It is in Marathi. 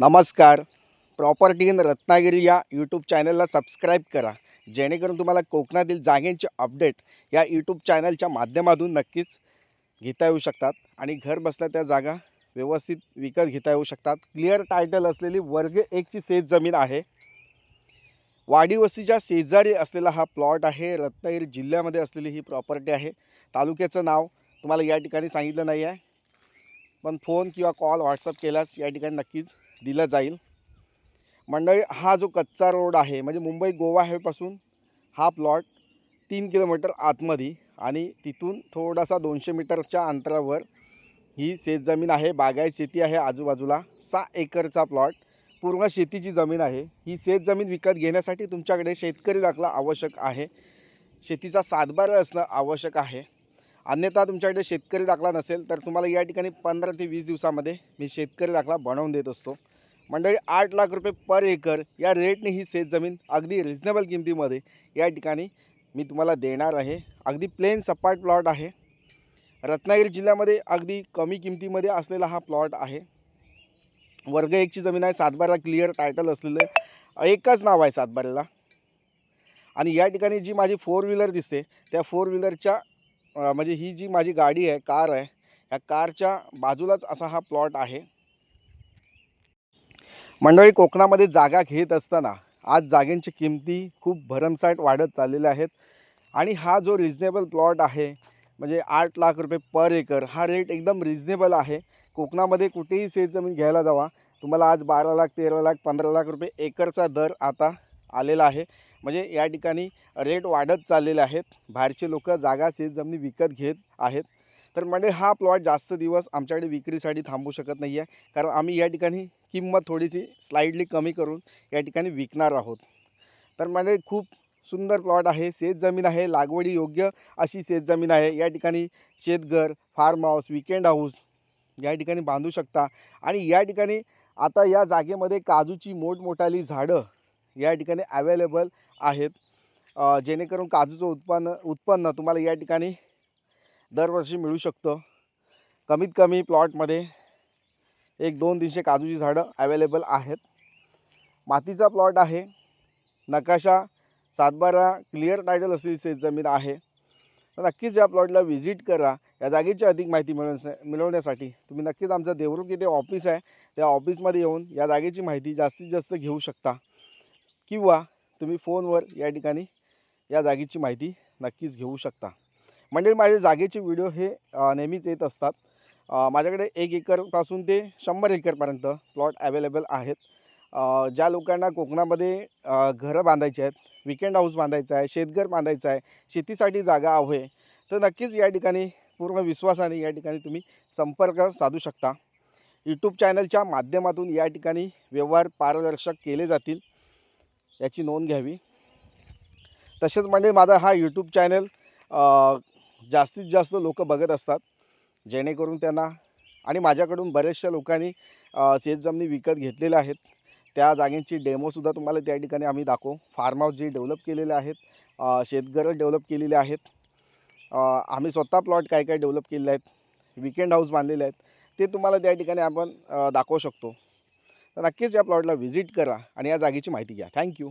नमस्कार. प्रॉपर्टी इन रत्नागिरी या यूट्यूब चॅनलला सबस्क्राईब करा, जेणेकरून तुम्हाला कोकणातील जागेंचे अपडेट या यूट्यूब चॅनलच्या माध्यमातून नक्कीच घेता येऊ शकतात आणि घर बसल्या त्या जागा व्यवस्थित विकत घेता येऊ शकतात. क्लिअर टायटल असलेली वर्ग 1ची शेत जमीन आहे. वाडीवस्तीच्या शेजारी असलेला हा प्लॉट आहे. रत्नागिरी जिल्ह्यामध्ये असलेली ही प्रॉपर्टी आहे. तालुक्याचं नाव तुम्हाला या ठिकाणी सांगितलं नाही आहे, पण फोन किंवा कॉल व्हॉट्सअप केल्यास या ठिकाणी नक्कीच दिलं जाईल. मंडळी, हा जो कच्चा रोड आहे म्हणजे मुंबई गोवा हायवेपासून हा प्लॉट 3 किलोमीटर आतमध्ये आणि तिथून थोडासा 200 मीटरच्या अंतरावर ही शेतजमीन आहे. बागायत शेती आहे आजूबाजूला. 6 एकरचा प्लॉट, पूर्ण शेतीची जमीन आहे. ही शेतजमीन विकत घेण्यासाठी तुमच्याकडे शेतकरी दाखला आवश्यक आहे. शेतीचा सातबारा असणं आवश्यक आहे. अन्यथा तुमच्याकडे शेतकरी दाखला नसेल तर तुम्हाला या ठिकाणी 15 ते 20 दिवसामध्ये मी शेतकरी दाखला बनवून देत असतो. मंडळी, 8 लाख रुपये पर एकर या रेटने ही शेतजमीन अगदी रिजनेबल किमतीमध्ये या ठिकाणी मी तुम्हाला देणार आहे. अगदी प्लेन सपाट प्लॉट आहे. रत्नागिरी जिल्ह्यामध्ये अगदी कमी किमतीमध्ये असलेला हा प्लॉट आहे. वर्ग 1ची जमीन आहे. सातबारा क्लिअर टायटल असलेलं एकच नाव आहे सातबाऱ्याला. आणि या ठिकाणी जी माझी 4 व्हीलर दिसते त्या 4 व्हीलरच्या म्हणजे ही जी माझी गाडी आहे, कार आहे, या कारच्या बाजूलाच असा हा प्लॉट आहे. मंडळी, कोकणामध्ये जागा घेत असताना आज जागेंची किमती खूप भरमसाठ वाढत चाललेल्या आहेत आणि हा जो रिजनेबल प्लॉट आहे म्हणजे 8 लाख रुपये पर एकर हा रेट एकदम रिजनेबल आहे. कोकणामध्ये कुठेही शेतजमीन घ्यायला जावा, तुम्हाला आज 12 लाख, 13 लाख, 15 लाख रुपये एकरचा दर आता आलेला आहे. म्हणजे या ठिकाणी रेट वाढत चाललेले आहेत. बाहेरचे लोक जागा शेतजमिनी विकत घेत आहेत. तर म्हणजे हा प्लॉट जास्त दिवस आमच्याकडे विक्रीसाठी थांबू शकत नाही आहे, कारण आम्ही या ठिकाणी किंमत थोडीशी स्लाइडली कमी करून या ठिकाणी विकणार आहोत. तर म्हणजे खूप सुंदर प्लॉट आहे. शेतजमीन आहे, लागवडी योग्य अशी शेतजमीन आहे. या ठिकाणी शेतघर, फार्म हाऊस, विकेंड हाऊस या ठिकाणी बांधू शकता. आणि या ठिकाणी आता या जागेमध्ये काजूची मोठमोठाली झाडं या ठिकाणी अवेलेबल आहेत, जेणेकरून काजूचं उत्पन्न तुम्हाला या ठिकाणी दरवर्षी मिळू शकतं. कमीत कमी प्लॉटमध्ये 1-2-300 काजूची झाडं अवेलेबल आहेत. मातीचा प्लॉट आहे. नकाशा, सातबारा क्लिअर टायटल असलेली शेतजमीन आहे. तर नक्कीच या प्लॉटला व्हिजिट करा. या जागेची अधिक माहिती मिळवण्यासाठी तुम्ही नक्कीच आमचं देवरुख इथे ऑफिस आहे, त्या ऑफिसमध्ये येऊन या जागेची माहिती जास्तीत जास्त घेऊ शकता, किंवा तुम्ही फोनवर या ठिकाणी या जागेची माहिती नक्कीच घेऊ शकता. म्हणजे माझे जागेचे व्हिडिओ हे नेहमीच येत असतात. माझ्याकडे 1 एकरपासून ते 100 एकरपर्यंत प्लॉट अवेलेबल आहेत. ज्या लोकांना कोकणामध्ये घरं बांधायची आहेत, विकेंड हाऊस बांधायचं आहे, शेतघर बांधायचं आहे, शेतीसाठी जागा हवी, तर नक्कीच या ठिकाणी पूर्ण विश्वासाने या ठिकाणी तुम्ही संपर्क साधू शकता. यूट्यूब चॅनलच्या माध्यमातून या ठिकाणी व्यवहार पारदर्शक केले जातील, याची नोंद घ्यावी. तसेच म्हणजे माझा हा यूट्यूब चॅनल जास्तीत जास्त लोक बघत असतात, जेणेकरून त्यांना आणि माझ्याकडून बऱ्याचशा लोकांनी शेतजमिनी विकत घेतलेल्या आहेत. त्या जागेची डेमोसुद्धा तुम्हाला त्या ठिकाणी आम्ही दाखवू. फार्म हाऊस जे डेव्हलप केलेले आहेत, शेतघरं डेव्हलप केलेले आहेत, आम्ही स्वतः प्लॉट काय काय डेव्हलप केलेले आहेत, विकेंड हाऊस बांधलेले आहेत, ते तुम्हाला त्या ठिकाणी आपण दाखवू शकतो. तर नक्कीच या प्लॉटला व्हिजिट करा आणि या जागेची माहिती घ्या. थँक्यू.